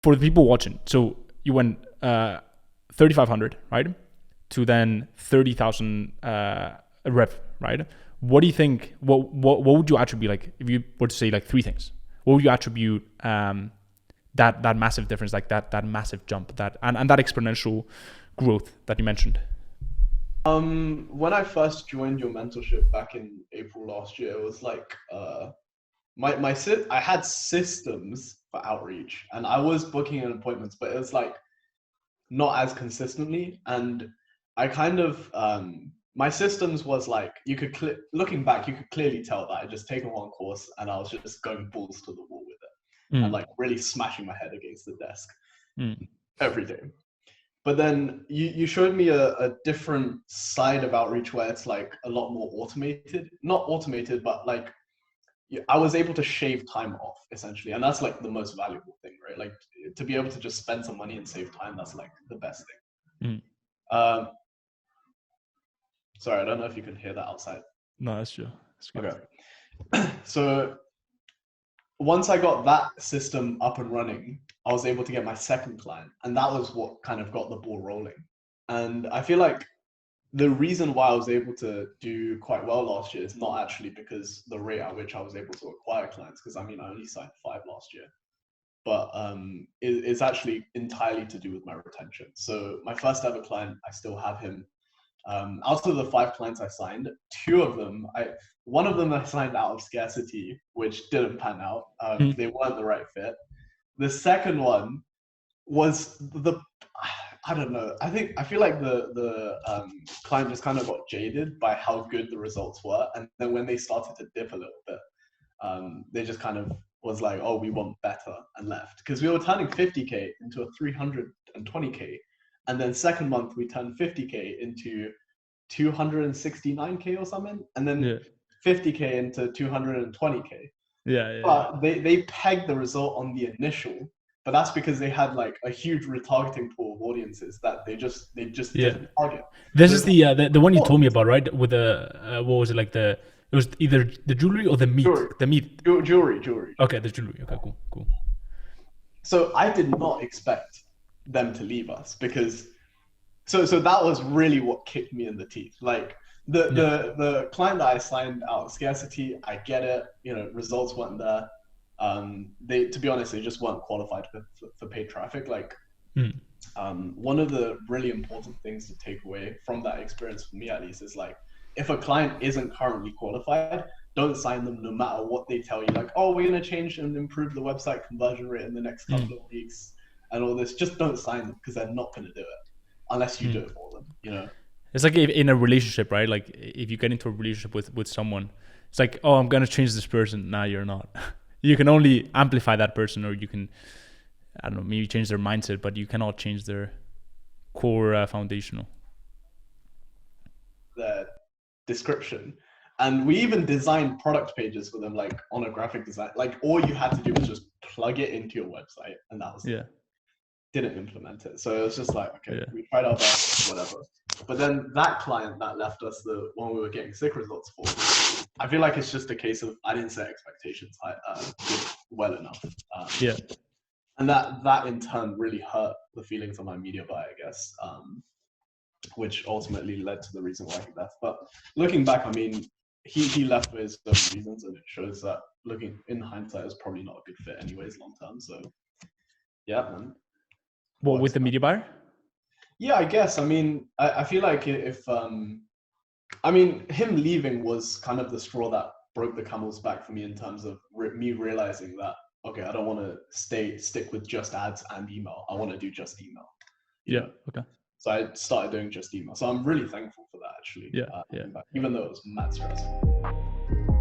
for the people watching, so you went 3,500, right, to then 30,000 rev, right? What do you think? What would you attribute, like, if you were to say like three things? What would you attribute that massive difference, like that massive jump, that and that exponential growth that you mentioned? When I first joined your mentorship back in April last year, it was like I had systems for outreach, and I was booking in appointments, but it was like not as consistently. And I kind of my systems was like, looking back, you could clearly tell that I just taken one course and I was just going balls to the wall with it and Mm. like really smashing my head against the desk Mm. every day. But then you showed me a different side of outreach where it's like a lot more automated, not automated, but like I was able to shave time off essentially. And that's like the most valuable thing, right? Like to be able to just spend some money and save time, that's like the best thing. Mm. Um, sorry, I don't know if you can hear that outside. No, that's true. That's good. Okay. So once I got that system up and running, I was able to get my second client. And that was what kind of got the ball rolling. And I feel like the reason why I was able to do quite well last year is not actually because the rate at which I was able to acquire clients, because I mean, I only signed 5 last year, but it's actually entirely to do with my retention. So my first ever client, I still have him. Out of the 5 clients I signed, 2 of them, one of them I signed out of scarcity, which didn't pan out. Mm. They weren't the right fit. The second one was I don't know. I feel like the client just kind of got jaded by how good the results were, and then when they started to dip a little bit, they just kind of was like, "Oh, we want better," and left, because we were turning 50K into a 320K, and then second month we turned 50K into 269K or something, and then Yeah. 50K into 220K. Yeah. But they pegged the result on the initial, but that's because they had like a huge retargeting pool of audiences that they just Yeah. didn't target. This So is it's like, the one you told me oh, about, right? With the what was it, like, the it was either the jewelry or the meat. jewelry, The meat. jewelry. Okay, the jewelry. Okay, cool. So I did not expect them to leave us, because so that was really what kicked me in the teeth. Like Yeah. the client that I signed out of scarcity, I get it. You know, results weren't there. They, to be honest, they just weren't qualified for paid traffic. Like Mm. one of the really important things to take away from that experience, for me at least, is like, if a client isn't currently qualified, don't sign them no matter what they tell you. Like, oh, we're going to change and improve the website conversion rate in the next Mm. couple of weeks and all this. Just don't sign them, because they're not going to do it unless you do Mm. it for them, you know? It's like in a relationship, right? Like if you get into a relationship with someone, it's like, oh, I'm gonna change this person. Nah, you're not. You can only amplify that person, or you can, I don't know, maybe change their mindset, but you cannot change their core foundational. Their description. And we even designed product pages for them, like on a graphic design. Like all you had to do was just plug it into your website, and that was it. Yeah. Didn't implement it. So it was just like, okay, Yeah. we tried our best, whatever. But then that client that left us, the one we were getting sick results for, I feel like it's just a case of I didn't set expectations well enough. Yeah. And that in turn really hurt the feelings of my media buyer, I guess, which ultimately led to the reason why he left. But looking back, I mean, he left for his own reasons, and it shows that looking in hindsight, it was probably not a good fit anyways long term. So yeah, man. What, with Works the out. media buyer? Yeah, I guess. I mean, I feel like if I mean, him leaving was kind of the straw that broke the camel's back for me, in terms of me realizing that, okay, I don't want to stick with just ads and email. I want to do just email, you Yeah. know. Okay. So I started doing just email. So I'm really thankful for that, actually. Yeah. Yeah. Even though it was mad stressful.